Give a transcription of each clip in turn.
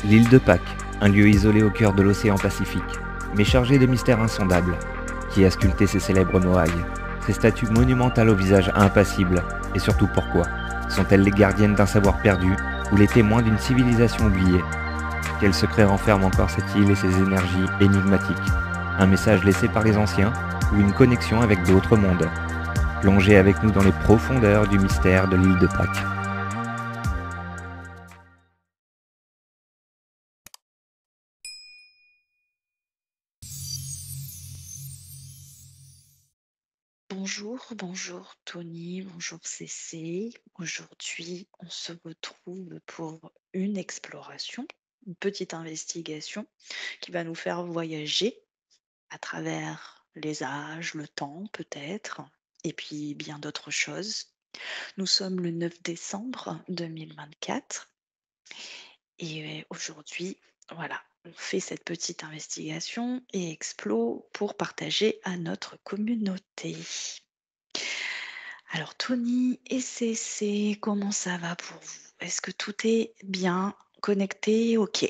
L'île de Pâques, un lieu isolé au cœur de l'océan Pacifique, mais chargé de mystères insondables. Qui a sculpté ces célèbres moailles, ces statues monumentales au visage impassible, et surtout pourquoi? Sont-elles les gardiennes d'un savoir perdu ou les témoins d'une civilisation oubliée? Quel secret renferme encore cette île et ses énergies énigmatiques? Un message laissé par les anciens ou une connexion avec d'autres mondes? Plongez avec nous dans les profondeurs du mystère de l'île de Pâques. Bonjour Tony, bonjour CC. Aujourd'hui, on se retrouve pour une exploration, une petite investigation qui va nous faire voyager à travers les âges, le temps peut-être, et puis bien d'autres choses. Nous sommes le 9 décembre 2024 et aujourd'hui, voilà, on fait cette petite investigation et explo pour partager à notre communauté. Alors Tony et CC, comment ça va pour vous? Est-ce que tout est bien connecté? OK.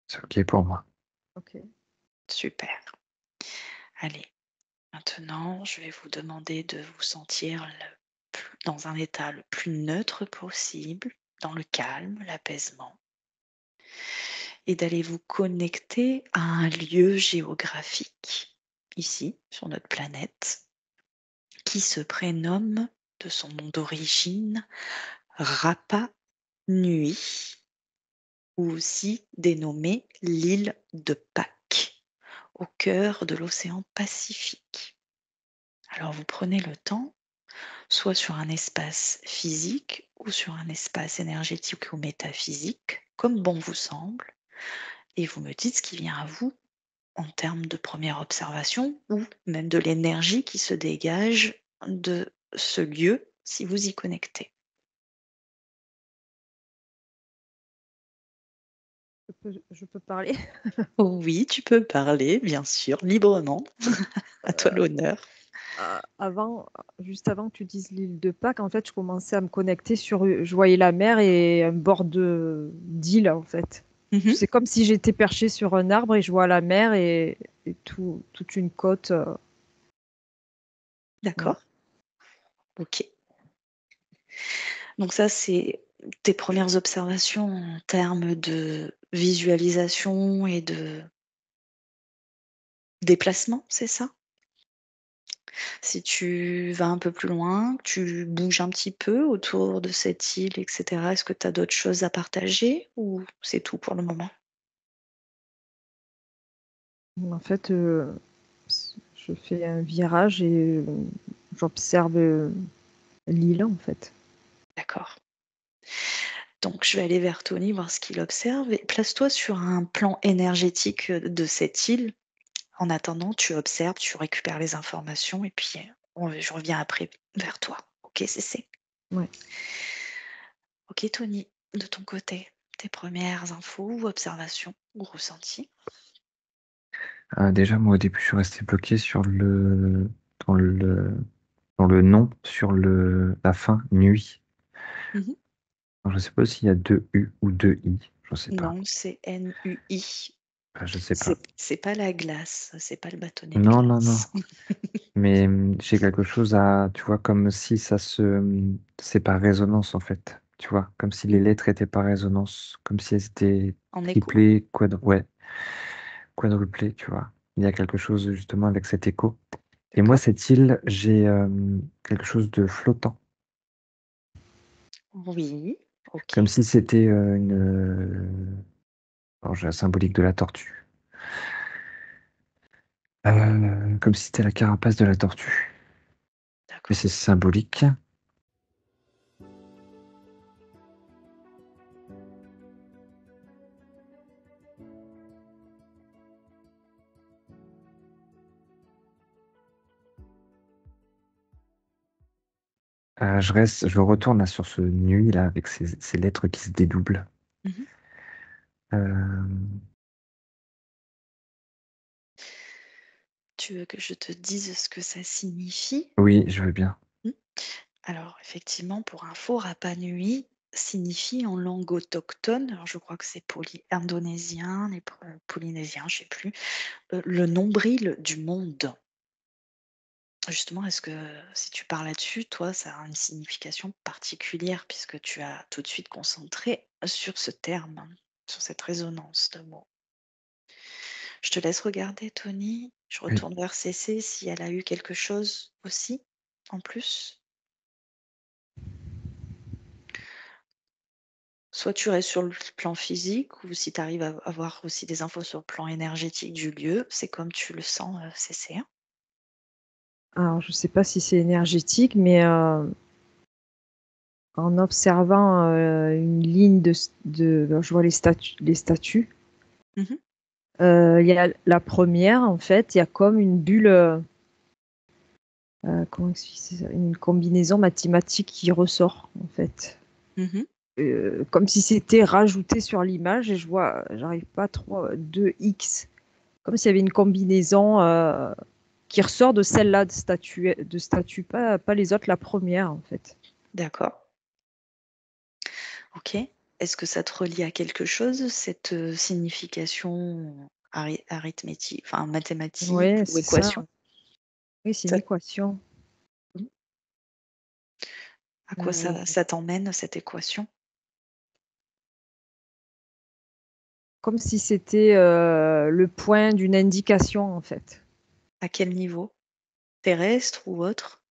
C'est ok pour moi. OK. Super. Allez, maintenant, je vais vous demander de vous sentir dans un état le plus neutre possible, dans le calme, l'apaisement, et d'aller vous connecter à un lieu géographique, ici, sur notre planète, qui se prénomme de son nom d'origine Rapa Nui, ou aussi dénommée l'île de Pâques, au cœur de l'océan Pacifique. Alors vous prenez le temps, soit sur un espace physique ou sur un espace énergétique ou métaphysique, comme bon vous semble, et vous me dites ce qui vient à vous en termes de première observation ou même de l'énergie qui se dégage de ce lieu si vous y connectez. Je peux parler? Oui, tu peux parler, bien sûr, librement. À toi Heu, l'honneur. Avant, juste avant que tu dises l'île de Pâques, en fait, je commençais à me connecter sur, je voyais la mer et un bord de d'île, en fait. Mhm. C'est comme si j'étais perchée sur un arbre et je vois la mer et toute une côte, voilà. D'accord. Ok. Donc ça, c'est tes premières observations en termes de visualisation et de déplacement, c'est ça? Si tu vas un peu plus loin, tu bouges un petit peu autour de cette île, etc., est-ce que tu as d'autres choses à partager ou c'est tout pour le moment? En fait, je fais un virage et j'observe, l'île, en fait. D'accord. Donc je vais aller vers Tony, voir ce qu'il observe et place-toi sur un plan énergétique de cette île. En attendant, tu observes, tu récupères les informations et puis je reviens après vers toi. Ok, CC. Ouais. Ok, Tony, de ton côté, tes premières infos ou observations ou ressentis? Déjà, moi, au début, je suis resté bloqué sur dans le, dans le nom, sur la fin, nuit. Mhm. Alors, je sais pas s'il y a deux U ou deux I, je sais pas. Non, c'est NUI. Je sais pas. C'est pas la glace, c'est pas le bâtonnet de Non, non, non. glace. Mais j'ai quelque chose à, tu vois, comme si c'est par résonance, en fait. Tu vois, comme si les lettres étaient par résonance, comme si elles étaient En écho? triplées, ouais, quadruplées, tu vois. Il y a quelque chose, justement, avec cet écho. Et moi, D'accord. cette île, j'ai quelque chose de flottant. Oui, ok. Comme si c'était alors, j'ai la symbolique de la tortue. Comme si c'était la carapace de la tortue. Mais D'accord. c'est symbolique. Je retourne là sur ce nuit là avec ces lettres qui se dédoublent. Mhm. Euh, Tu veux que je te dise ce que ça signifie? oui, je veux bien. Hmm. Alors, effectivement, pour info, Rapa Nui, signifie en langue autochtone, alors je crois que c'est indonésien, polynésien, je sais plus, le nombril du monde. Justement, est-ce que si tu parles là-dessus, toi, ça a une signification particulière puisque tu as tout de suite concentré sur ce terme, sur cette résonance de mots? Je te laisse regarder, Tony. Je Oui. retourne vers Cécé si elle a eu quelque chose aussi en plus. Soit tu restes sur le plan physique ou si tu arrives à avoir aussi des infos sur le plan énergétique du lieu, c'est comme tu le sens, Cécé, hein. Alors, je sais pas si c'est énergétique, mais en observant une ligne je vois les statues. Mmh. Il y a la première, en fait, il y a comme une bulle, comment expliquer ça? Une combinaison mathématique qui ressort, en fait. Mmh. Comme si c'était rajouté sur l'image et j'arrive pas trop, 2x. Comme s'il y avait une combinaison qui ressort de celle-là de statue, pas les autres, la première, en fait. D'accord. OK. Est-ce que ça te relie à quelque chose, cette, signification arithmétique, enfin mathématique Ouais, ou c'est ça. équation? Oui, c'est une Ça équation. mmh, à quoi Euh, ça t'emmène cette équation? Comme si c'était le point d'une indication, en fait. À quel niveau? Terrestre ou autre?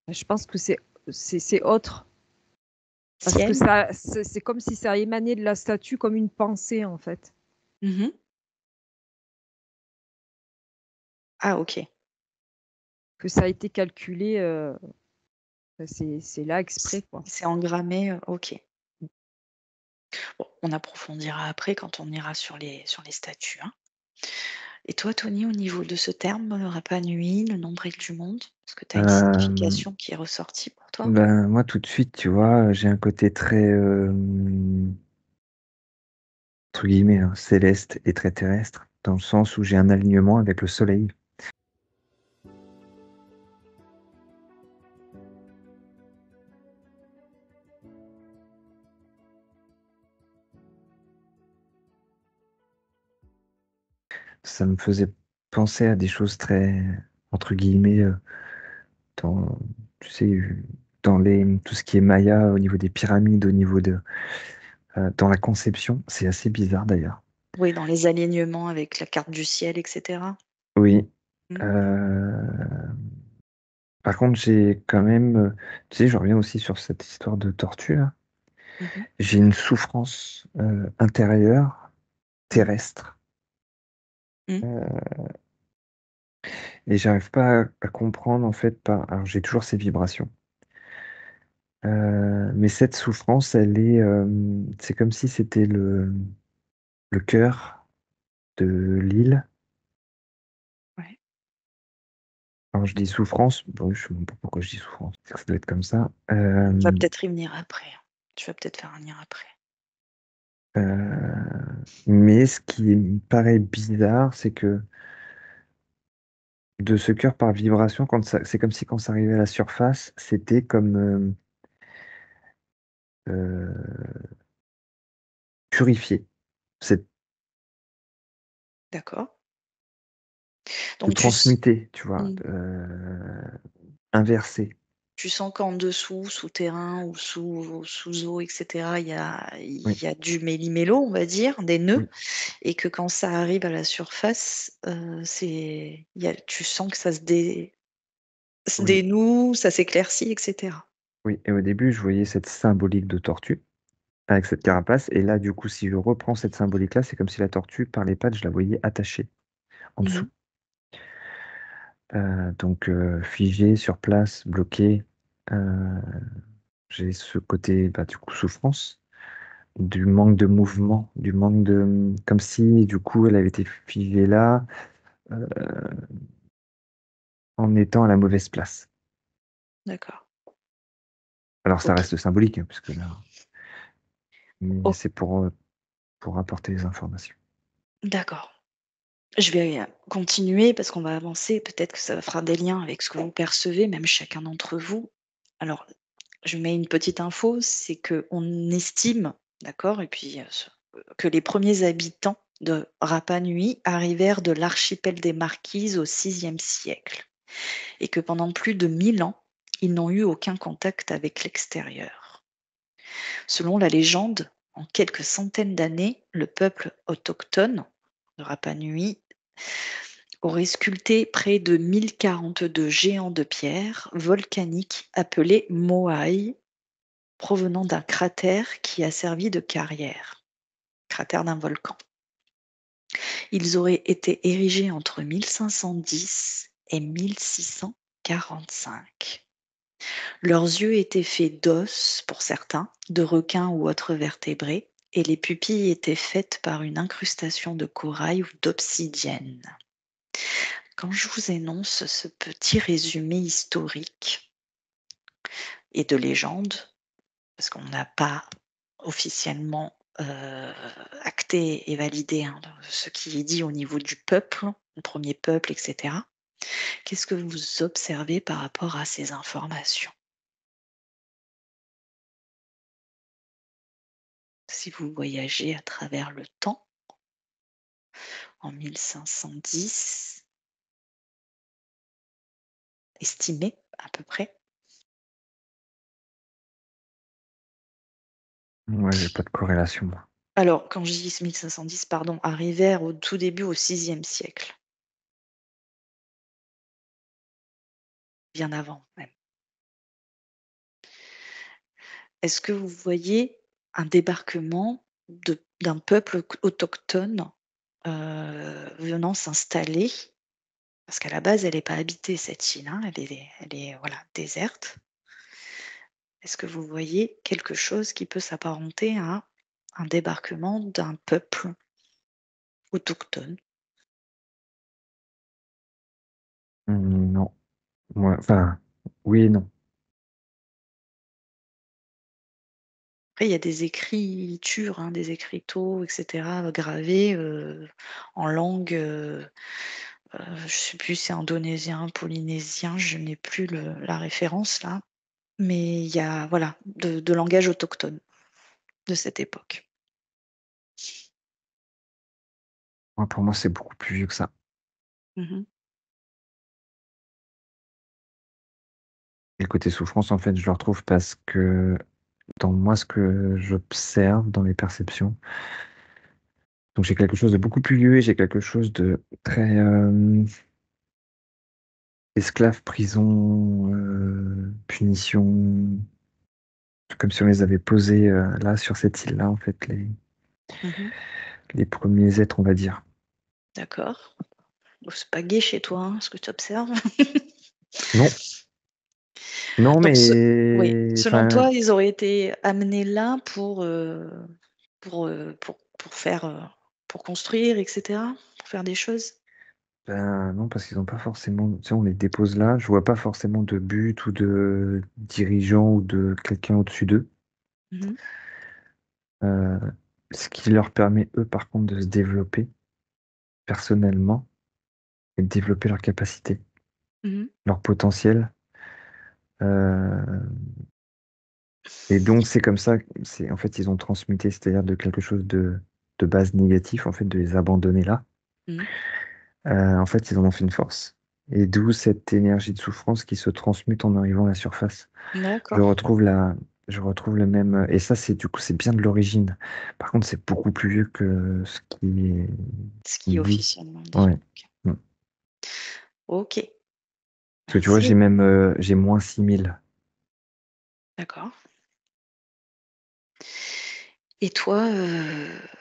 Je pense que c'est autre, parce que Ciel? c'est comme si ça émanait de la statue comme une pensée, en fait. Mmh. Ah OK. Que ça a été calculé, c'est là exprès, quoi. C'est engrammé, OK. Bon, on approfondira après quand on ira sur les statuts, hein. Et toi, Tony, au niveau de ce terme, Rapa Nui, le nombril du monde, est-ce que tu as une Euh, signification qui est ressortie pour toi? ben, moi, tout de suite, tu vois, j'ai un côté très, entre guillemets, hein, céleste et très terrestre, dans le sens où j'ai un alignement avec le soleil. Ça me faisait penser à des choses très, entre guillemets, dans, tu sais, tout ce qui est Maya, au niveau des pyramides, dans la conception, c'est assez bizarre d'ailleurs. Oui, dans les alignements avec la carte du ciel et cetera? Oui. Mmh. euh, Par contre, j'ai quand même, tu sais, je reviens aussi sur cette histoire de tortue là. Mmh mh. J'ai une souffrance intérieure, Mmh. terrestre, Mmh. euh, et j'arrive pas à comprendre en fait. Alors, j'ai toujours ces vibrations. Mais cette souffrance, c'est comme si c'était le cœur de l'île. Ouais. Alors je dis souffrance, bon, je sais même pas pourquoi je dis souffrance, c'est que ça doit être comme ça. On va peut-être y venir après, hein. Tu vas peut-être faire un lien après. Mais ce qui me paraît bizarre, c'est que de ce cœur par vibration, c'est comme si quand ça arrivait à la surface, c'était comme euh, purifié. C'est D'accord. de Donc transmuter, tu vois, mmh, inversé. tu sens qu'en dessous, souterrain ou sous eau et cetera, il Oui, y a du méli-mélo, on va dire, des nœuds oui, et que quand ça arrive à la surface, tu sens que se oui, dénoue, ça s'éclaircit et cetera. oui. Et au début, je voyais cette symbolique de tortue avec cette carapace. Et là, du coup, si je reprends cette symbolique-là, c'est comme si la tortue, par les pattes, je la voyais attachée en Mmh dessous. mh. Donc, figée sur place, bloquée. Euh, j'ai ce côté, bah, du coup, souffrance, du manque de mouvement, comme si, du coup, elle avait été figée là, euh, en étant à la mauvaise place. D'accord. Alors, ça OK. reste symbolique, hein, puisque là, mais O c'est pour apporter les informations. D'accord. Je vais, continuer parce qu'on va avancer, peut-être que ça fera des liens avec ce que vous percevez, même chacun d'entre vous. Alors, je mets une petite info, c'est qu'on estime, d'accord, et puis que les premiers habitants de Rapa Nui arrivèrent de l'archipel des Marquises au VIe siècle et que pendant plus de 1000 ans, ils n'ont eu aucun contact avec l'extérieur. Selon la légende, en quelques centaines d'années, le peuple autochtone de Rapa Nui aurait sculpté près de 1042 géants de pierre volcaniques appelés moai, provenant d'un cratère qui a servi de carrière, cratère d'un volcan. Ils auraient été érigés entre 1510 et 1645. Leurs yeux étaient faits d'os pour certains, de requins ou autres vertébrés, et les pupilles étaient faites par une incrustation de corail ou d'obsidienne. Quand je vous énonce ce petit résumé historique et de légende, parce qu'on n'a pas officiellement acté et validé ce qui est dit au niveau du peuple, le premier peuple, etc. Qu'est-ce que vous observez par rapport à ces informations? Si vous voyagez à travers le temps, en 1510, estimé à peu près. Ouais, j'ai pas de corrélation, moi. Alors, quand je dis 1510, pardon, arrivèrent au tout début au VIe siècle. Bien avant même. Est-ce que vous voyez un débarquement d'un peuple autochtone venant s'installer? Parce qu'à la base, elle n'est pas habitée, cette île, hein, elle est voilà, déserte. Est-ce que vous voyez quelque chose qui peut s'apparenter à un débarquement d'un peuple autochtone? Non. Ouais, enfin, oui et non. Après, il y a des écritures, hein, des écriteaux, etc., gravés en langue, je ne sais plus si c'est indonésien, polynésien, je n'ai plus la référence là, mais il y a voilà, de langage autochtone de cette époque. Moi, pour moi, c'est beaucoup plus vieux que ça. Mhm. Et le côté souffrance, en fait, je le retrouve parce que dans moi, ce que j'observe dans les perceptions, donc j'ai quelque chose de beaucoup plus vieux et j'ai quelque chose de très esclave, prison, punition, comme si on les avait posés là, sur cette île-là, en fait, Mhm. les premiers êtres, on va dire. D'accord. Bon, c'est pas gai chez toi, hein, ce que tu observes. Non, non, Donc, oui, mais selon enfin, toi, ils auraient été amenés là pour faire, pour construire, etc., pour faire des choses? ben, non, parce qu'ils n'ont pas forcément, tu sais, on les dépose là, je vois pas forcément de but ou de dirigeant ou de quelqu'un au-dessus d'eux. Mhm. Euh, Ce qui leur permet, eux, par contre, de se développer personnellement et de développer leur capacité, Mhm. leur potentiel. Euh, et donc, c'est comme ça, en fait, ils ont transmuté, c'est-à-dire de quelque chose de base négatif, en fait, de les abandonner là. Mhm. En fait, ils en ont fait une force. Et d'où cette énergie de souffrance qui se transmute en arrivant à la surface. Je D'accord. retrouve la, je retrouve le même. Et ça, c'est du coup, c'est bien de l'origine. Par contre, c'est beaucoup plus vieux que ce Ce qui qui est dit. officiellement dit. Ouais. Mm. Ok, Parce que tu vois, merci. j'ai moins 6000. D'accord. Et toi,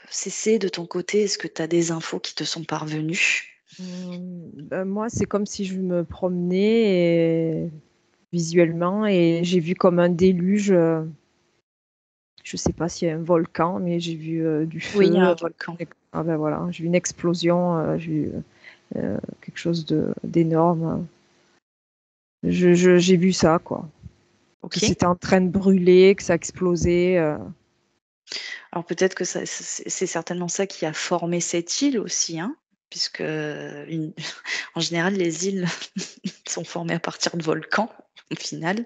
Cécé, de ton côté, est-ce que tu as des infos qui te sont parvenues? Ben, moi, c'est comme si je me promenais visuellement et j'ai vu comme un déluge. Je sais pas s'il y a un volcan, mais j'ai vu du Oui, il y a feu. un volcan. Ah ben voilà, j'ai vu une explosion, j'ai vu quelque chose d'énorme. J'ai vu ça, quoi. Que Ok. c'était en train de brûler, que ça explosait. Alors peut-être que c'est certainement ça qui a formé cette île aussi, hein, puisque en général, les îles sont formées à partir de volcans, au final.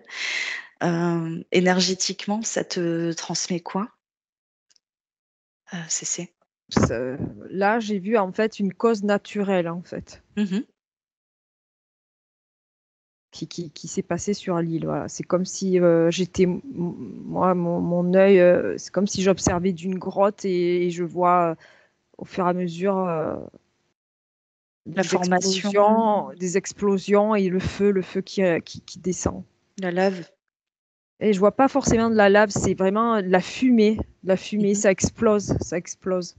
Énergétiquement, ça te transmet quoi, CC? Ça- Là, j'ai vu en fait une cause naturelle en fait Mmh. qui s'est passée sur l'île. Voilà. C'est comme si moi, mon œil, c'est comme si j'observais d'une grotte et je vois au fur et à mesure La formation, des explosions et le feu qui descend. la lave? Et je vois pas forcément de la lave, c'est vraiment de la fumée. De la fumée, Mmh. ça explose, ça explose.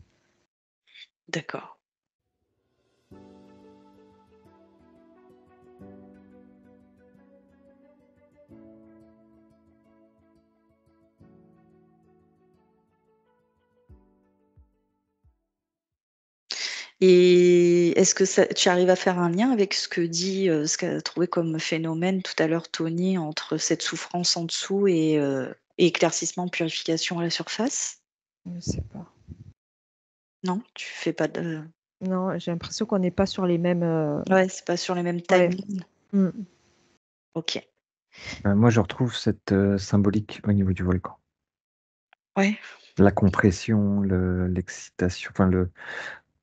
D'accord. Et est-ce que tu arrives à faire un lien avec ce qu'a trouvé comme phénomène tout à l'heure Tony, entre cette souffrance en dessous et éclaircissement, purification à la surface? Je sais pas. Non? Tu fais pas de Non, j'ai l'impression qu'on n'est pas sur les mêmes. Ouais, c'est pas sur les mêmes Ouais. timelines? Mm. OK. Moi, je retrouve cette symbolique au niveau du volcan. Ouais. La compression, l'excitation, enfin le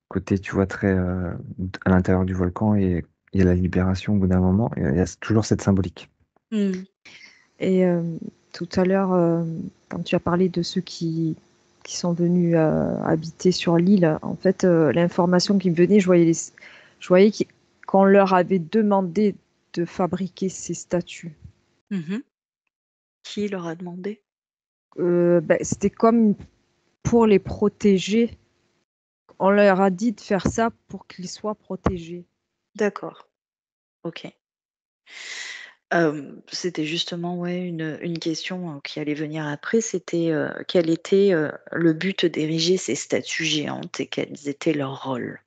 côté, tu vois, très à l'intérieur du volcan et il y a la libération au bout d'un moment. Et il y a toujours cette symbolique. Mmh. Et tout à l'heure, quand tu as parlé de ceux qui sont venus habiter sur l'île, en fait, l'information qui me venait, je voyais qu'on leur avait demandé de fabriquer ces statues. Mmh. Qui leur a demandé? Ben, c'était comme pour les protéger. On leur a dit de faire ça pour qu'ils soient protégés. D'accord. OK. C'était justement, ouais, une question, qui allait venir après, c'était, quel était, le but d'ériger ces statues géantes et quels étaient leurs rôles?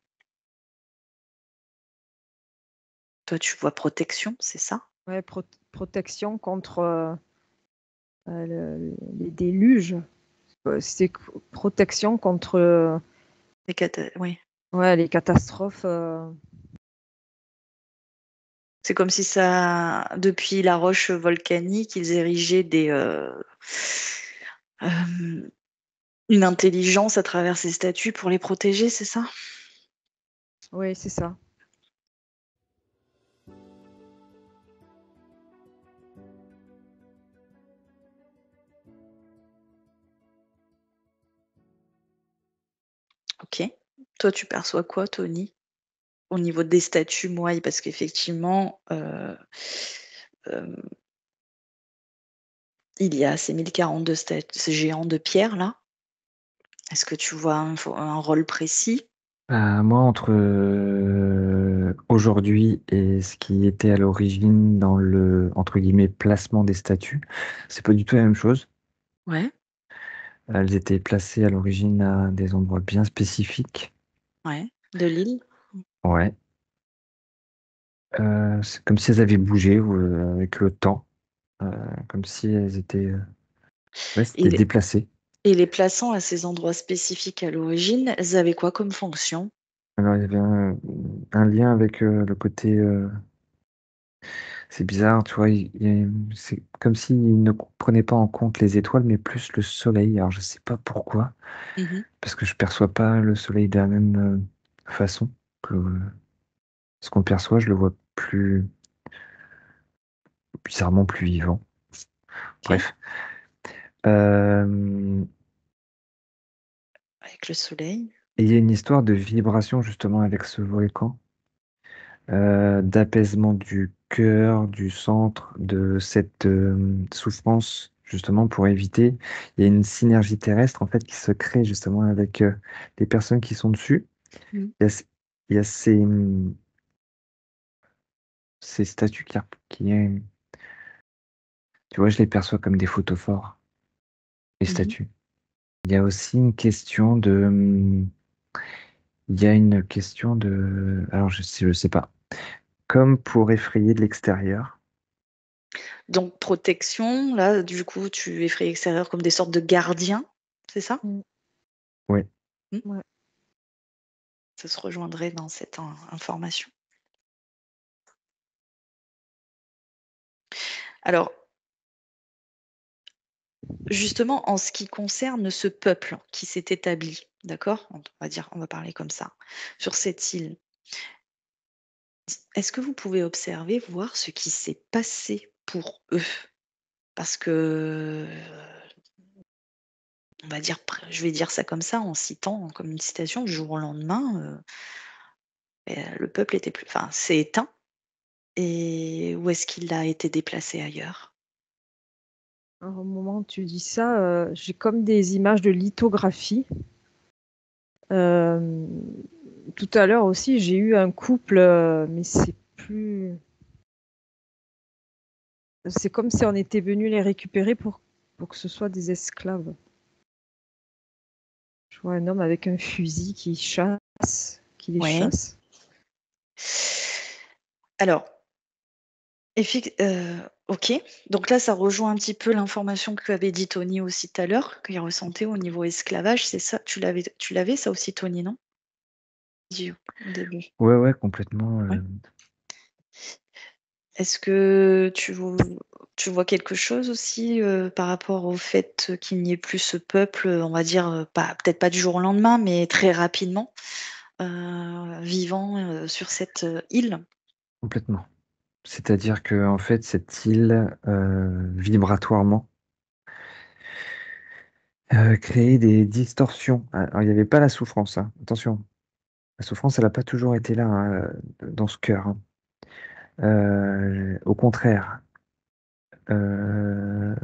Toi, tu vois protection, c'est ça? Ouais, protection contre les déluges. C'est protection contre Oui. ouais, les catastrophes. C'est comme si ça depuis la roche volcanique, ils érigeaient hem, une intelligence à travers ces statues pour les protéger, c'est ça? Oui, c'est ça. OK. Toi, tu perçois quoi, Tony? Au niveau des statues moailles, parce qu'effectivement, hem, il y a ces 1042 ces géants de pierre là. Est-ce que tu vois un rôle précis? Moi, entre aujourd'hui et ce qui était à l'origine dans le, entre guillemets, placement des statues, c'est pas du tout la même chose. Ouais, Elles étaient placées à l'origine à des endroits bien spécifiques. ouais, de l'île? Ouais. C'est comme si elles avaient bougé avec le temps, euh, comme si elles étaient, ouais, Et c'était les déplacé. et les plaçant à ces endroits spécifiques à l'origine, elles avaient quoi comme fonction? Alors, il y avait un lien avec le côté, c'est bizarre, tu vois, c'est comme s'il ne prenait pas en compte les étoiles, mais plus le soleil. Alors, je sais pas pourquoi, Mmh. parce que je perçois pas le soleil de la même façon que ce qu'on perçoit, je le vois plus bizarrement plus vivant. OK, Bref. Euh, avec le soleil. et il y a une histoire de vibration justement avec ce volcan, d'apaisement du cœur, du centre, de cette souffrance justement pour éviter. Il y a une synergie terrestre en fait qui se crée justement avec les personnes qui sont dessus. Mmh. Il y a, il y a ces statues tu vois, je les perçois comme des photos forts, les Mmh. statues. Il y a aussi une question il y a une question alors je sais pas, comme pour effrayer de l'extérieur. Donc protection, là, du coup, tu effraies l'extérieur comme des sortes de gardiens, c'est ça? Mm. Ouais. Mmh? Ouais. Ça se rejoindrait dans cette information. Alors, justement, en ce qui concerne ce peuple qui s'est établi, d'accord? On va parler comme ça, sur cette île. Est-ce que vous pouvez observer, voir ce qui s'est passé pour eux? Parce que, on va dire, je vais dire ça comme ça, en citant comme une citation, du jour au lendemain, le peuple était plus, enfin, s'est éteint. Et où est-ce qu'il a été déplacé ailleurs? Alors, au moment où tu dis ça, j'ai comme des images de lithographie. Hem, Tout à l'heure aussi, j'ai eu un couple, mais c'est comme si on était venu les récupérer pour que ce soit des esclaves. Je vois un homme avec un fusil qui les Ouais. chasse. Alors, OK. Donc là, ça rejoint un petit peu l'information qu'avait dit Tony aussi tout à l'heure, qu'il ressentait au niveau esclavage, c'est ça? Tu l'avais ça aussi, Tony, non? Dit au début. Ouais, complètement. Ouais. Est-ce que tu vois quelque chose aussi, par rapport au fait qu'il n'y ait plus ce peuple, on va dire, peut-être pas du jour au lendemain, mais très rapidement, vivant, sur cette, île? Complètement. C'est-à-dire que en fait, cette île, vibratoirement, créait des distorsions. Alors il y avait pas la souffrance, hein, attention. La souffrance, elle a pas toujours été là, hein, dans ce cœur, hein. Au contraire, heu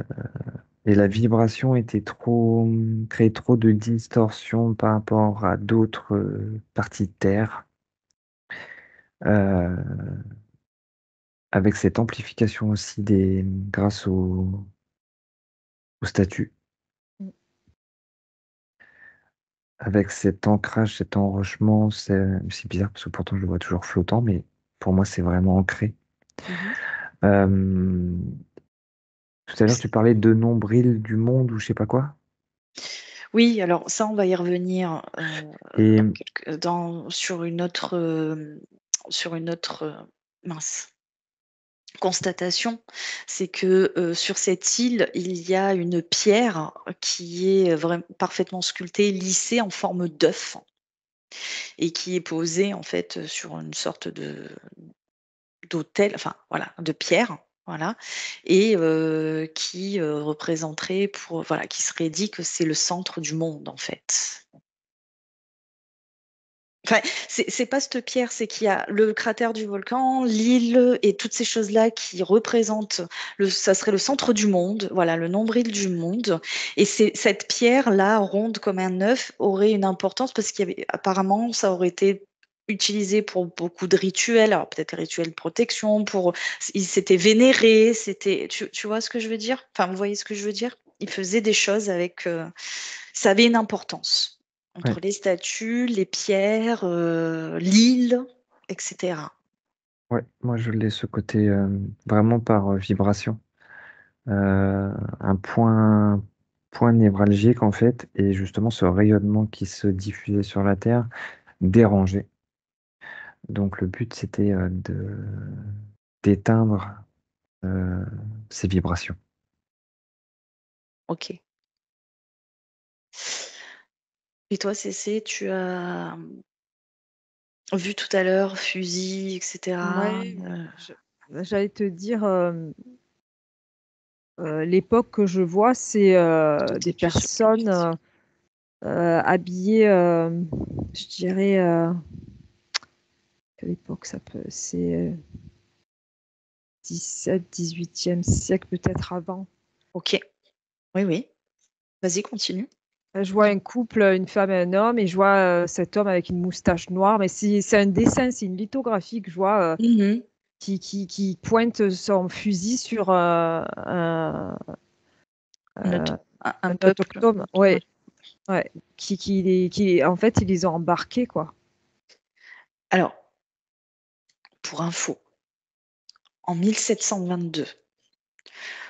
et la vibration était trop, créait trop de distorsions par rapport à d'autres, parties de terre. Heu, Avec cette amplification aussi grâce au statut, Mmh. avec cet ancrage, cet enrochement, c'est bizarre parce que pourtant je le vois toujours flottant, mais pour moi c'est vraiment ancré. Mmh. Hem, Tout à l'heure tu parlais de nombril du monde ou je sais pas quoi? Oui, alors ça, on va y revenir, Et sur une autre, mince, constatation. C'est que, sur cette île, il y a une pierre qui est parfaitement sculptée, lissée en forme d'œuf et qui est posée, en fait, sur une sorte d'autel, enfin, voilà, de pierre, voilà, et qui, représenterait voilà, qui serait dit que c'est le centre du monde, en fait. Enfin, c'est pas cette pierre, c'est qu'il y a le cratère du volcan, l'île et toutes ces choses-là qui représentent ça serait le centre du monde, voilà, le nombril du monde, et c'est cette pierre-là, ronde comme un œuf, aurait une importance parce qu'il y avait apparemment, ça aurait été utilisé pour beaucoup de rituels, alors peut-être les rituels de protection, ils s'étaient vénérés, tu vois ce que je veux dire? Enfin, vous voyez ce que je veux dire? Ils faisaient des choses avec, ça avait une importance. ouais, Entre les statues, les pierres, l'île, et cetera. ouais, moi je l'ai ce côté, vraiment par, vibration. Un point névralgique en fait et justement ce rayonnement qui se diffusait sur la terre dérangeait. Donc le but c'était, de d'éteindre, heu, ces vibrations. OK. Et toi, Cécé, tu as, vu tout à l'heure fusil, et cetera, Ouais, je j'allais te dire, l'époque que je vois, c'est, toi, tu des es plus sur personnes, habillées, je dirais, quelle époque ça peut c'est, 17-18e siècle, peut-être avant. OK. Oui, oui. Vas-y, continue. Je vois un couple, une femme et un homme et je vois, cet homme avec une moustache noire, mais c'est un dessin, c'est une lithographie que je vois, Mmh. qui pointe son fusil sur, Un auto heu, un un peuple. autochtone. Ouais. Ouais, ouais, en fait, ils les ont embarqués, quoi. Alors, pour info, en 1722,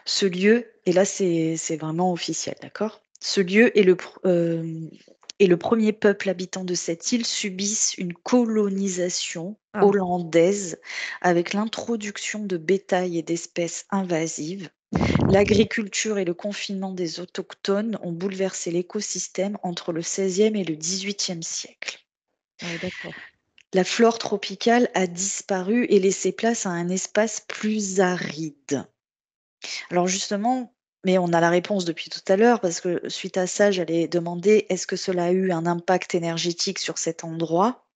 ce lieu, et là c'est vraiment officiel, d'accord? Ce lieu est le premier peuple habitant de cette île subissent une colonisation Ah, hollandaise avec l'introduction de bétail et d'espèces invasives. L'agriculture et le confinement des autochtones ont bouleversé l'écosystème entre le XVIe et le XVIIIe siècle. Ouais, d'accord. La flore tropicale a disparu et laissé place à un espace plus aride. Alors justement, mais on a la réponse depuis tout à l'heure parce que suite à ça, j'allais demander est-ce que cela a eu un impact énergétique sur cet endroit,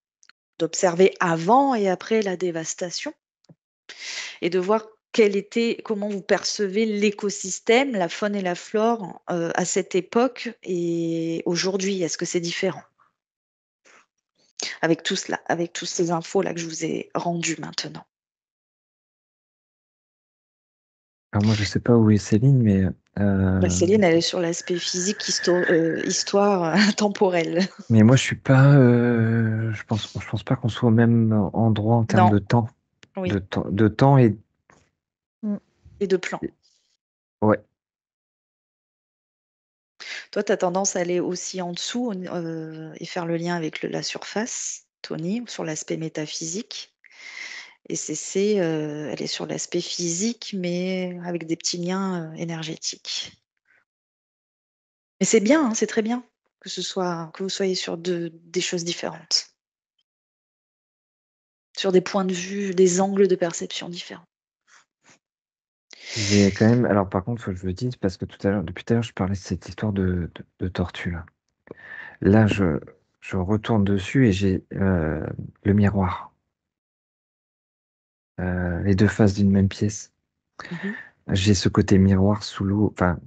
d'observer avant et après la dévastation et de voir comment vous percevez l'écosystème, la faune et la flore à cette époque et aujourd'hui. Est-ce que c'est différent? Avec tout cela, avec toutes ces infos là que je vous ai rendues maintenant. Alors moi, je sais pas où est Céline, mais Céline, elle est sur l'aspect physique, histoire temporelle. mais moi, je suis pas. Je pense pas qu'on soit au même endroit en termes Non, de temps, oui, de temps et et de plan. ouais. Toi, tu as tendance à aller aussi en dessous et faire le lien avec la surface, Tony, sur l'aspect métaphysique. Et Cécé, elle est sur l'aspect physique, mais avec des petits liens énergétiques. Mais c'est bien, hein, c'est très bien que vous soyez sur des choses différentes, sur des points de vue, des angles de perception différents. J'ai quand même. Alors par contre, faut que je le dise parce que depuis tout à l'heure, je parlais de cette histoire de tortue là. Là, je retourne dessus et j'ai le miroir, les deux faces d'une même pièce. Mhm. J'ai ce côté miroir sous l'eau. Enfin,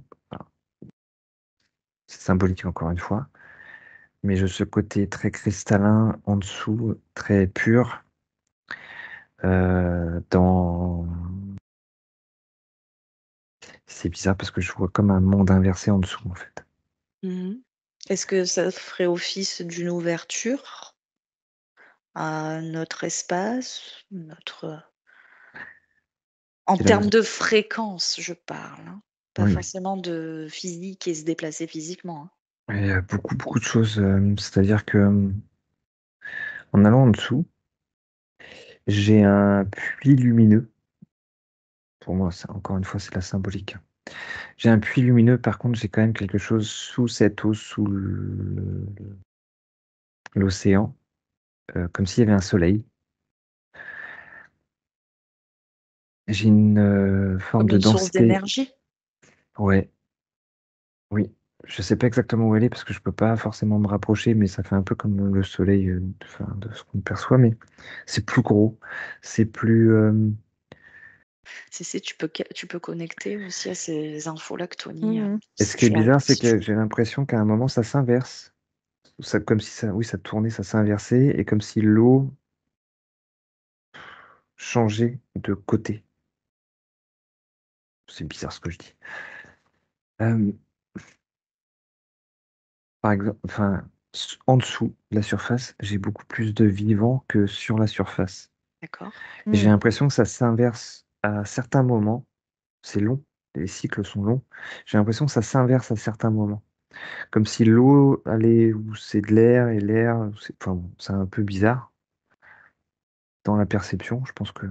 c'est symbolique encore une fois, mais j'ai ce côté très cristallin en dessous, très pur. Dans C'est bizarre parce que je vois comme un monde inversé en dessous, en fait. Mhm. Est-ce que ça ferait office d'une ouverture à notre espace, en C'est là où... termes de fréquence, je parle, hein, pas Oui, forcément de physique et se déplacer physiquement, hein. il y a beaucoup, beaucoup de choses. C'est-à-dire que en allant en dessous, j'ai un puits lumineux. Pour moi, encore une fois, c'est la symbolique. J'ai un puits lumineux, par contre, j'ai quand même quelque chose sous cette eau, sous l'océan, comme s'il y avait un soleil. J'ai une forme Comme de une source densité. d'énergie. Ouais, oui. Je sais pas exactement où elle est parce que je peux pas forcément me rapprocher, mais ça fait un peu comme le soleil, enfin, de ce qu'on perçoit, mais c'est plus gros, c'est plus. Tu peux connecter aussi à ces infos-là que Tony, Mhm. Et ce qui est je bizarre, c'est si tu que j'ai l'impression qu'à un moment, ça s'inverse. Comme si ça, oui, ça tournait, ça s'inversait, et comme si l'eau changeait de côté. C'est bizarre ce que je dis. Euh, Par exemple, enfin, en dessous de la surface, j'ai beaucoup plus de vivants que sur la surface. d'accord. Et j'ai Mhm. l'impression que ça s'inverse à certains moments. C'est long, les cycles sont longs. J'ai l'impression que ça s'inverse à certains moments. Comme si l'eau allait où c'est de l'air et l'air, enfin, bon, c'est un peu bizarre dans la perception. Je pense que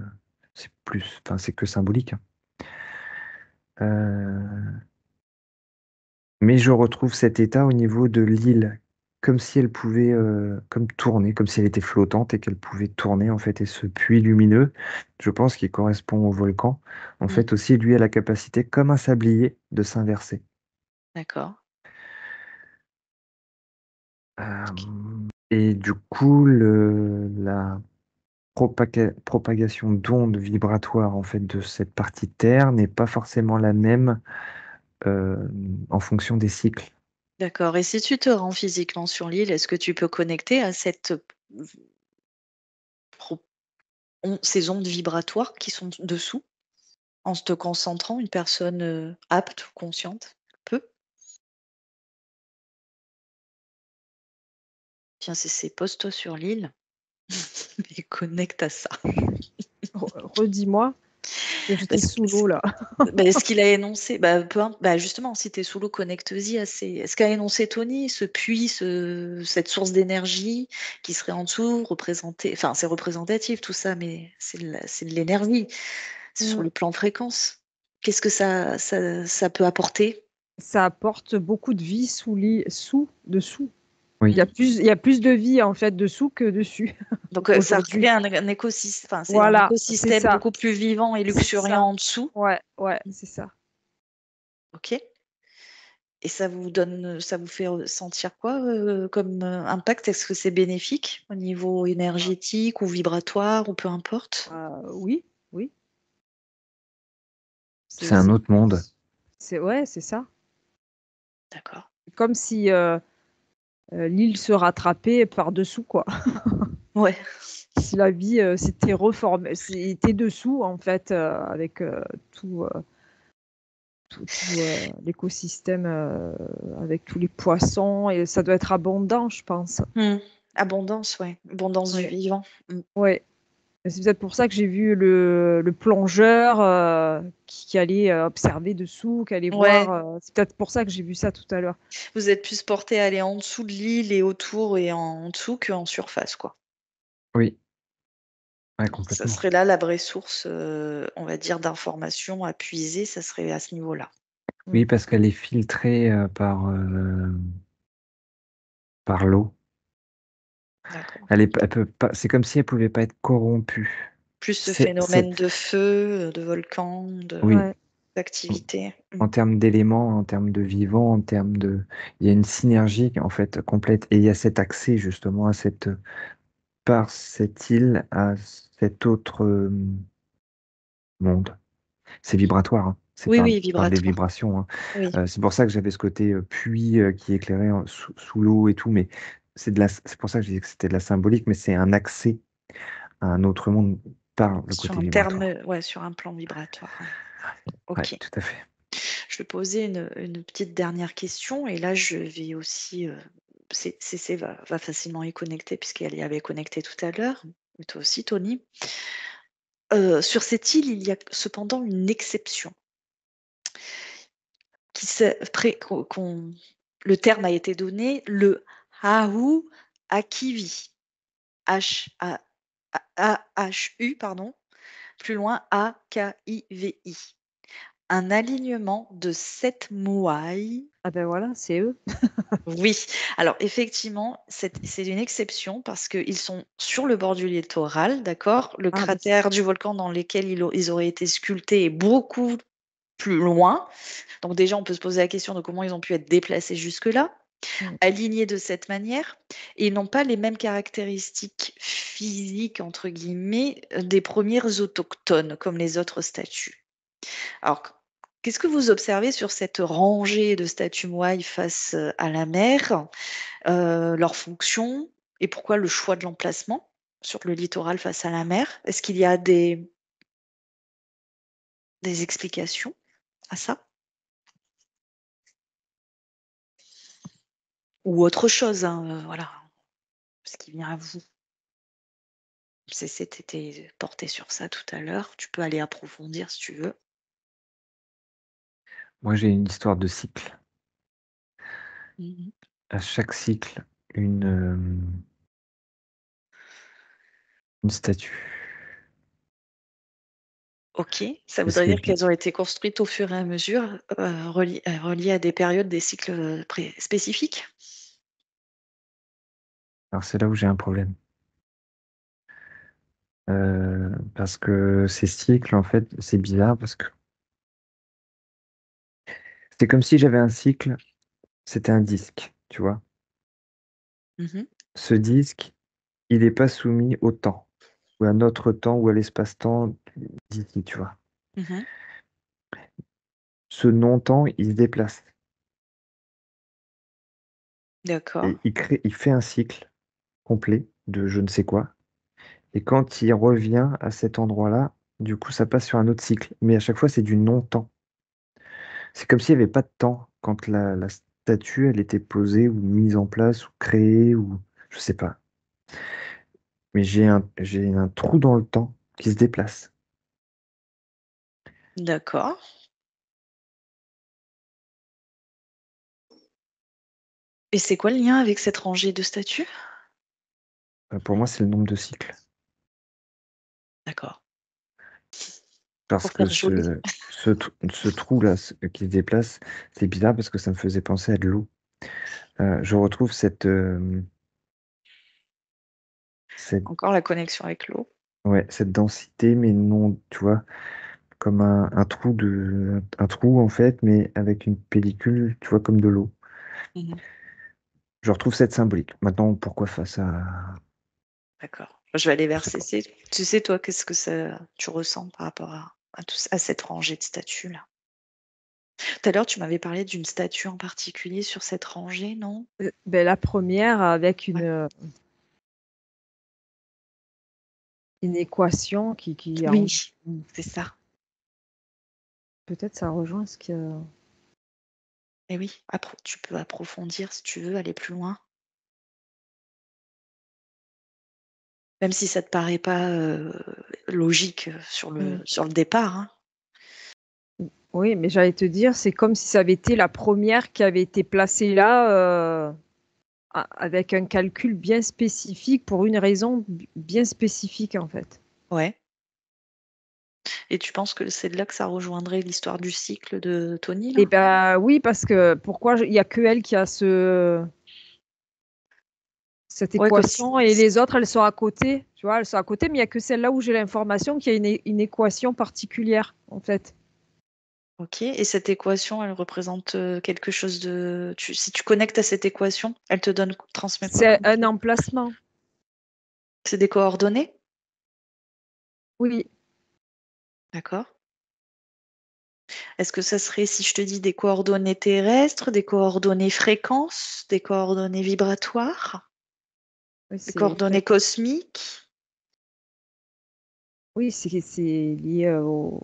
enfin, c'est que symbolique, hein. Euh, Mais je retrouve cet état au niveau de l'île, comme si elle pouvait comme tourner, comme si elle était flottante et qu'elle pouvait tourner en fait. Et ce puits lumineux, je pense qu'il correspond au volcan, en Mmh, fait aussi lui a la capacité, comme un sablier, de s'inverser. d'accord. Et du coup, la propagation d'ondes vibratoires en fait de cette partie de Terre n'est pas forcément la même euh, en fonction des cycles. D'accord, et si tu te rends physiquement sur l'île, est-ce que tu peux connecter à pro ces ondes vibratoires qui sont dessous? En te concentrant, une personne, apte ou consciente peut? Tiens, c'est pose-toi sur l'île et connecte à ça. Redis-moi, que j'étais Parce sous l'eau là. ce qu'il a énoncé, justement, si tu es sous l'eau, connecte-y à ce qu'a énoncé Tony, ce puits, cette source d'énergie qui serait en dessous, représentée, enfin, c'est représentatif tout ça, mais c'est de l'énergie, c'est sur Mhm. le plan fréquence. Qu'est-ce que ça peut apporter? Ça apporte beaucoup de vie dessous. Oui. Il y a plus de vie en fait dessous que dessus Donc, ça aujourd'hui. crée un écosystème, enfin, c'est un Voilà, c'est écosystème ça. beaucoup plus vivant et C'est ça. luxuriant en dessous. Ouais, c'est ça. Ok. Et ça vous fait sentir quoi comme impact? Est-ce que c'est bénéfique au niveau énergétique ou vibratoire ou peu importe? Oui, oui. C'est un autre monde. Ouais, c'est ça. D'accord. Comme si l'île se rattrapait par-dessous, quoi. Ouais. Si la vie s'était reformée, c'était dessous, en fait, avec tout, l'écosystème, avec tous les poissons, et ça doit être abondant, je pense. Abondance, ouais. Abondance du Ouais. vivant. Ouais. Et c'est peut-être pour ça que j'ai vu le plongeur qui allait observer dessous, qui allait Ouais. voir. C'est peut-être pour ça que j'ai vu ça tout à l'heure. Vous êtes plus porté à aller en dessous de l'île et autour et en dessous qu'en surface, quoi. Oui. Ouais, Ça complètement. serait là la vraie source, on va dire, d'informations à puiser, ça serait à ce niveau-là. Oui, parce qu'elle est filtrée par l'eau. D'accord. Elle peut pas. C'est comme si elle pouvait pas être corrompue. Plus ce C'est, phénomène de feu, de volcan, oui. Ouais. d'activité. En termes d'éléments, en termes de vivants, en termes de, il y a une synergie en fait complète et il y a cet accès justement à par cette île à cet autre monde. C'est vibratoire, hein. C'est Oui, oui, par des vibratoire. vibrations, hein. Oui. C'est pour ça que j'avais ce côté puits qui éclairait sous l'eau et tout, mais c'est pour ça que je disais que c'était de la symbolique, mais c'est un accès à un autre monde par le Sur côté un terme, vibratoire. ouais, sur un plan vibratoire. Ouais. Ouais, Ok. tout à fait. Je vais poser une petite dernière question et là, je vais aussi. CC va facilement y connecter puisqu'elle y avait connecté tout à l'heure. Et toi aussi, Tony. Sur cette île, il y a cependant une exception. Le terme a été donné, le Hahu Akivi. H-A-H-U, pardon, plus loin A-K-I-V-I. Un alignement de 7 moaïs. Ah ben voilà, c'est eux. Oui, alors effectivement, c'est une exception parce qu'ils sont sur le bord du littoral, d'accord? Le Ah, ben, cratère du volcan dans lequel ils auraient été sculptés est beaucoup plus loin. Donc déjà, on peut se poser la question de comment ils ont pu être déplacés jusque-là, alignés de cette manière, et ils n'ont pas les mêmes caractéristiques physiques, entre guillemets, des premières autochtones, comme les autres statues. Alors, qu'est-ce que vous observez sur cette rangée de statues moaïs face à la mer, leur fonction, et pourquoi le choix de l'emplacement sur le littoral face à la mer? Est-ce qu'il y a des explications à ça? Ou autre chose, hein, voilà, ce qui vient à vous. C'était porté sur ça tout à l'heure. Tu peux aller approfondir si tu veux. Moi, j'ai une histoire de cycle. Mmh. À chaque cycle, une statue. OK, ça C'est ce voudrait qui est dire qu'elles ont été construites au fur et à mesure, reliées à des périodes, des cycles, spécifiques? Alors, c'est là où j'ai un problème. Parce que ces cycles, en fait, c'est bizarre parce que c'est comme si j'avais un cycle, c'était un disque, tu vois. Mmh. Ce disque, il n'est pas soumis au temps, ou à notre temps, ou à l'espace-temps d'ici, tu vois. Mmh. Ce non-temps, il se déplace. D'accord. Et il fait un cycle complet de je ne sais quoi. Et quand il revient à cet endroit-là, du coup, ça passe sur un autre cycle. Mais à chaque fois, c'est du non-temps. C'est comme s'il n'y avait pas de temps quand la statue, elle était posée ou mise en place ou créée ou je sais pas. Mais j'ai un trou dans le temps qui se déplace. D'accord. Et c'est quoi le lien avec cette rangée de statues? Pour moi, c'est le nombre de cycles. D'accord. Parce pour que faire joli. ce trou-là qui se déplace, c'est bizarre parce que ça me faisait penser à de l'eau. Je retrouve cette, Encore la connexion avec l'eau. ouais, cette densité, mais non, tu vois, comme un trou en fait, mais avec une pellicule, tu vois, comme de l'eau. Mhm. Je retrouve cette symbolique. Maintenant, pourquoi face à... D'accord. Je vais aller Je vers sais pas. CC. Tu sais, toi, qu'est-ce que tu ressens par rapport à cette rangée de statues-là? Tout à l'heure, tu m'avais parlé d'une statue en particulier sur cette rangée, non? Ben, la première avec Ouais. une équation qui Oui, c'est ça. peut-être ça rejoint ce que... Et oui, tu peux approfondir si tu veux, aller plus loin. Même si ça te paraît pas logique sur Mm. sur le départ, hein. Oui, mais j'allais te dire, c'est comme si ça avait été la première qui avait été placée là avec un calcul bien spécifique pour une raison bien spécifique en fait. Ouais. Et tu penses que c'est de là que ça rejoindrait l'histoire du cycle de Tony, Et là? ben oui, parce que pourquoi il y a que elle qui a cette Ouais, que équation et les autres elles sont à côté, tu vois, elles sont à côté, mais il y a que celle-là où j'ai l'information qu'il y a une équation particulière en fait. ok. Et cette équation, elle représente quelque chose de. Si tu connectes à cette équation, elle te transmet quoi C'est comme un truc? emplacement. C'est des coordonnées? Oui, D'accord. Est-ce que ça serait, si je te dis des coordonnées terrestres, des coordonnées fréquences, des coordonnées vibratoires, oui, des coordonnées cosmiques? oui, c'est lié au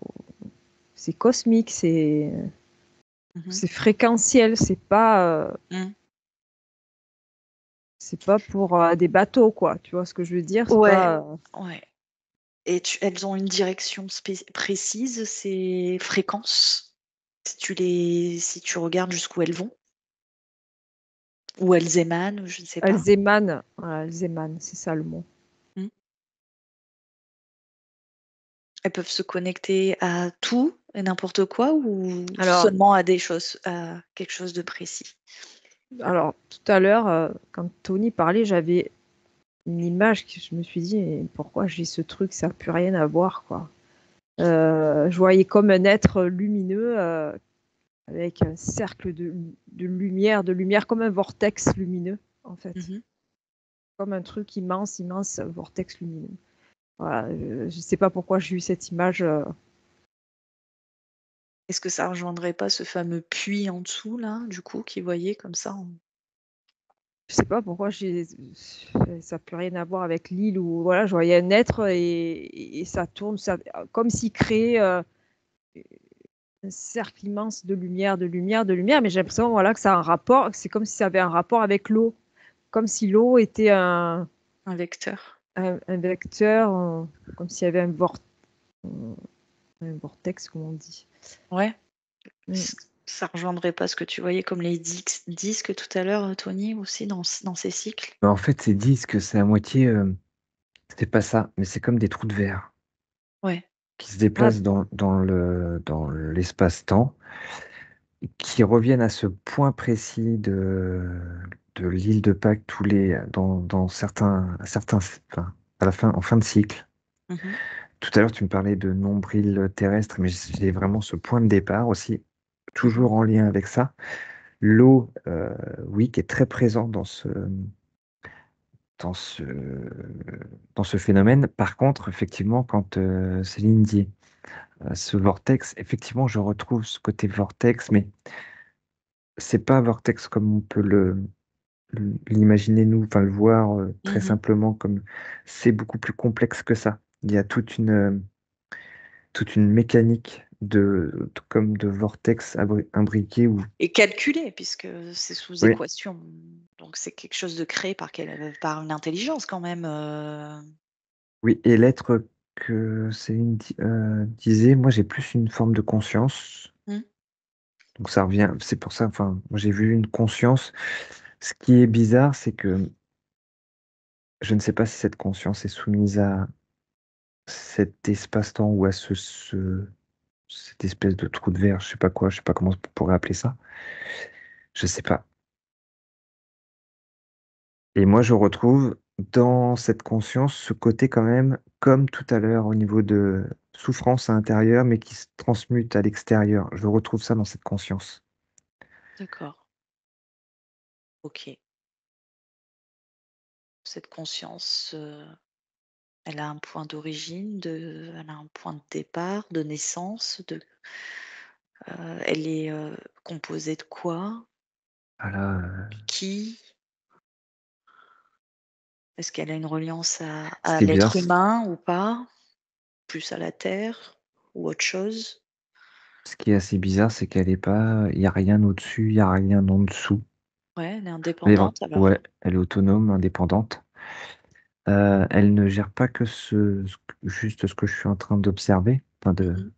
c'est cosmique, Mhm. c'est fréquentiel, Mm. c'est pas pour des bateaux quoi, tu vois ce que je veux dire, c'est Ouais, pas ouais. Et elles ont une direction précise, ces fréquences, si tu regardes jusqu'où elles vont, où elles émanent, je ne sais pas. elles émanent, voilà, elles émanent, c'est ça le mot. Mm. Elles peuvent se connecter à tout et n'importe quoi ou Alors, seulement à des choses, à quelque chose de précis. alors tout à l'heure quand Tony parlait, j'avais une image que je me suis dit mais pourquoi j'ai ce truc, ça n'a plus rien à voir quoi. Je voyais comme un être lumineux avec un cercle de lumière comme un vortex lumineux en fait. Mhm. Comme un truc immense, immense vortex lumineux. Voilà, je ne sais pas pourquoi j'ai eu cette image. Est-ce que ça rejoindrait pas ce fameux puits en dessous, là, du coup, qu'ils voyaient comme ça Je sais pas pourquoi ça n'a plus rien à voir avec l'île où voilà, je voyais un être et ça tourne, comme s'il créait un cercle immense de lumière, de lumière, de lumière. Mais j'ai l'impression voilà, que ça a un rapport, c'est comme si ça avait un rapport avec l'eau. Comme si l'eau était un vecteur? un vecteur, comme s'il y avait un vortex, comme on dit. Ouais. Mm. Ça rejoindrait pas ce que tu voyais comme les disques tout à l'heure, Tony, aussi, dans ces cycles? En fait, ces disques, c'est à moitié... c'est pas ça, mais c'est comme des trous de verre Ouais. qui se Ah, déplacent dans l'espace-temps, qui reviennent à ce point précis de l'île de Pâques dans certains, enfin, à la fin, en fin de cycle. Mhm. Tout à l'heure, tu me parlais de nombril terrestre, mais j'ai vraiment ce point de départ aussi, Mhm. toujours en lien avec ça. L'eau, oui, qui est très présente dans ce, dans ce phénomène. Par contre, effectivement, quand Céline dit ce vortex, effectivement, je retrouve ce côté vortex, mais c'est pas vortex comme on peut l'imaginer nous, enfin le voir très Mhm. simplement comme c'est beaucoup plus complexe que ça. Il y a toute une mécanique comme de vortex imbriqué ou Et calculé, puisque c'est sous oui, équation. Donc c'est quelque chose de créé par une intelligence quand même. oui, et l'être que Céline disait, moi j'ai plus une forme de conscience. Hmm. Donc ça revient, c'est pour ça, enfin, moi j'ai vu une conscience. Ce qui est bizarre, c'est que je ne sais pas si cette conscience est soumise cet espace-temps ou à cette espèce de trou de verre, je sais pas quoi, je sais pas comment on pourrait appeler ça. Je sais pas. Et moi, je retrouve dans cette conscience ce côté quand même, comme tout à l'heure, au niveau de souffrance à l'intérieur, mais qui se transmute à l'extérieur. Je retrouve ça dans cette conscience. D'accord. Ok. Cette conscience, elle a un point d'origine, elle a un point de départ, de naissance, elle est composée de quoi? Voilà, Qui? Est-ce qu'elle a une reliance ce à qui est bien, l'être humain ou pas? Plus à la Terre ou autre chose? ce qui est assez bizarre, c'est qu'elle est pas, il n'y a rien au-dessus, il n'y a rien en dessous. Ouais, elle est Elle est indépendante alors? ouais, elle est autonome, indépendante. Elle ne gère pas que juste ce que je suis en train d'observer. Enfin, Mmh.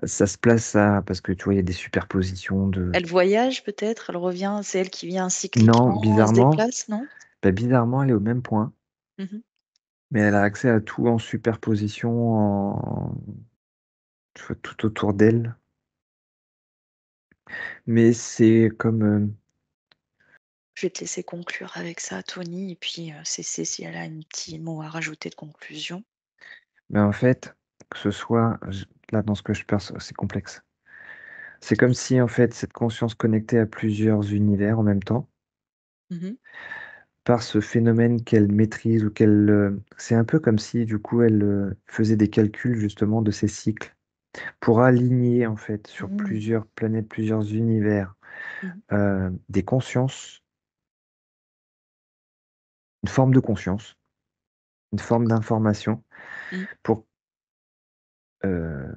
ça se place à, parce que tu vois, il y a des superpositions de. Elle voyage peut-être? Elle revient? C'est elle qui vient Non, cycliquement? Elle se bizarrement, déplace, non? bizarrement, elle est au même point, Mmh. mais elle a accès à tout en superposition, tu vois, tout autour d'elle. Mais c'est comme, Je vais te laisser conclure avec ça, Tony, et puis Cécé, si elle a un petit mot à rajouter de conclusion. mais en fait, que ce soit, là, dans ce que je perçois, c'est complexe. C'est comme si, en fait, cette conscience connectait à plusieurs univers en même temps, Mmh. par ce phénomène qu'elle maîtrise ou qu'elle, c'est un peu comme si, du coup, elle, faisait des calculs, justement, de ces cycles pour aligner, en fait, sur Mm. plusieurs planètes, plusieurs univers, Mmh. des consciences, une forme de conscience, une forme D'accord. d'information Mmh. pour, heu,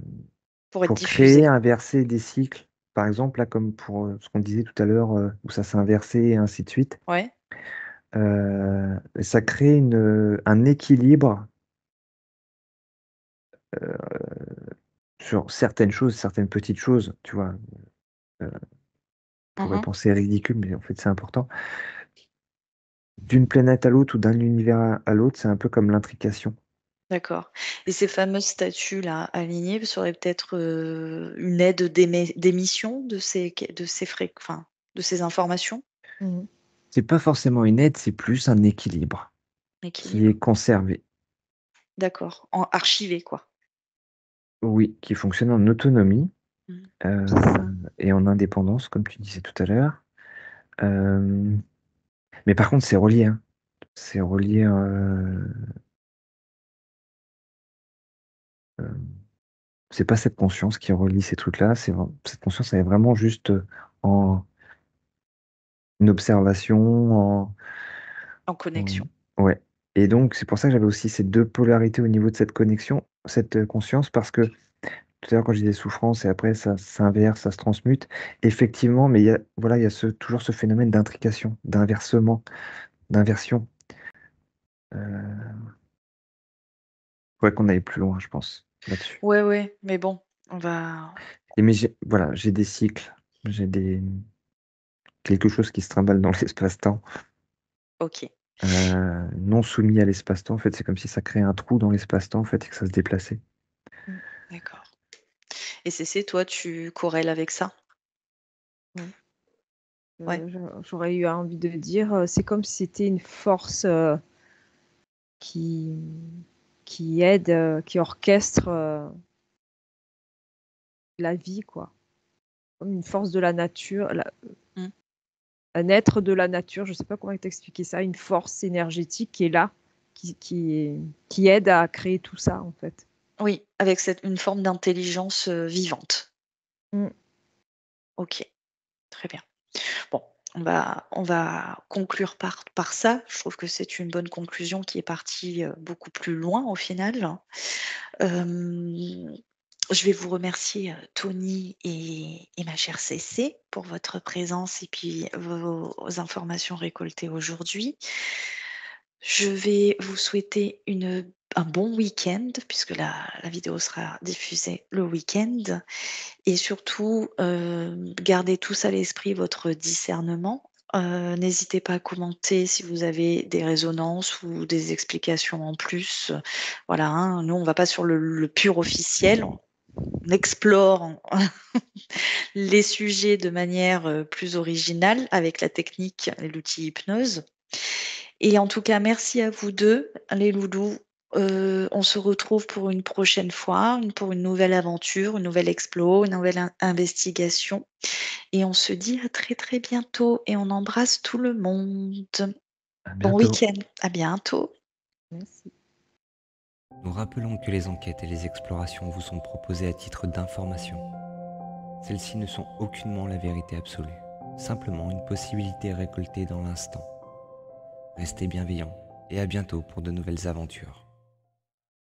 Pour être pour créer, diffusée. inverser des cycles. Par exemple, là, comme pour, ce qu'on disait tout à l'heure, où ça s'est inversé et ainsi de suite. Ouais. Ça crée un équilibre, sur certaines choses, certaines petites choses, tu vois? On pourrait Mmh. penser ridicule, mais en fait, c'est important. D'une planète à l'autre ou d'un univers à l'autre, c'est un peu comme l'intrication. D'accord, et ces fameuses statues-là alignées seraient peut-être, une aide d'émission de ces informations? Mm. C'est pas forcément une aide, c'est plus un équilibre qui Équilibre? est conservé. D'accord, en archivé quoi? Oui, qui fonctionne en autonomie, Mmh. C'est ça. et en indépendance, comme tu disais tout à l'heure. Hem, mais par contre, c'est relié, hein. C'est relié, c'est pas cette conscience qui relie ces trucs-là, cette conscience, elle est vraiment juste, en une observation, En connexion. ouais, et donc c'est pour ça que j'avais aussi ces 2 polarités au niveau de cette connexion, cette, conscience, parce que tout à l'heure quand je disais souffrance et après ça s'inverse, ça se transmute, effectivement, mais il y a voilà, il y a toujours ce phénomène d'intrication, d'inversement, d'inversion. Heu, Faudrait qu'on aille plus loin, je pense, là-dessus. Ouais, ouais, mais bon, on va Mais j'ai des cycles, j'ai quelque chose qui se trimballe dans l'espace-temps. OK. Non soumis à l'espace-temps, en fait, c'est comme si ça créait un trou dans l'espace-temps, en fait, et que ça se déplaçait. Mm. D'accord, et Cécé, toi, tu corrèles avec ça? Ouais. Ouais. J'aurais eu envie de dire, c'est comme si c'était une force qui, qui aide, qui orchestre la vie, quoi. Comme une force de la nature, Mmh. un être de la nature, je ne sais pas comment t'expliquer ça, une force énergétique qui est là, qui aide à créer tout ça, en fait. Oui, avec une forme d'intelligence, vivante. Mm. OK, très bien. Bon, on va conclure par ça. Je trouve que c'est une bonne conclusion qui est partie, beaucoup plus loin au final. Hem, je vais vous remercier, Tony et ma chère Cécé pour votre présence et puis vos informations récoltées aujourd'hui. Je vais vous souhaiter un bon week-end puisque la vidéo sera diffusée le week-end, et surtout, gardez tous à l'esprit votre discernement. N'hésitez pas à commenter si vous avez des résonances ou des explications en plus. Voilà, hein, nous, on va pas sur le pur officiel. On explore les sujets de manière plus originale avec la technique et l'outil hypnose. Et en tout cas, merci à vous deux, les loulous. On se retrouve pour une prochaine fois, pour une nouvelle aventure, une nouvelle explo, une nouvelle investigation. Et on se dit à très très bientôt et on embrasse tout le monde. À Bon bientôt. week-end, à bientôt. Merci. Nous rappelons que les enquêtes et les explorations vous sont proposées à titre d'information. Celles-ci ne sont aucunement la vérité absolue, simplement une possibilité récoltée dans l'instant. Restez bienveillants et à bientôt pour de nouvelles aventures.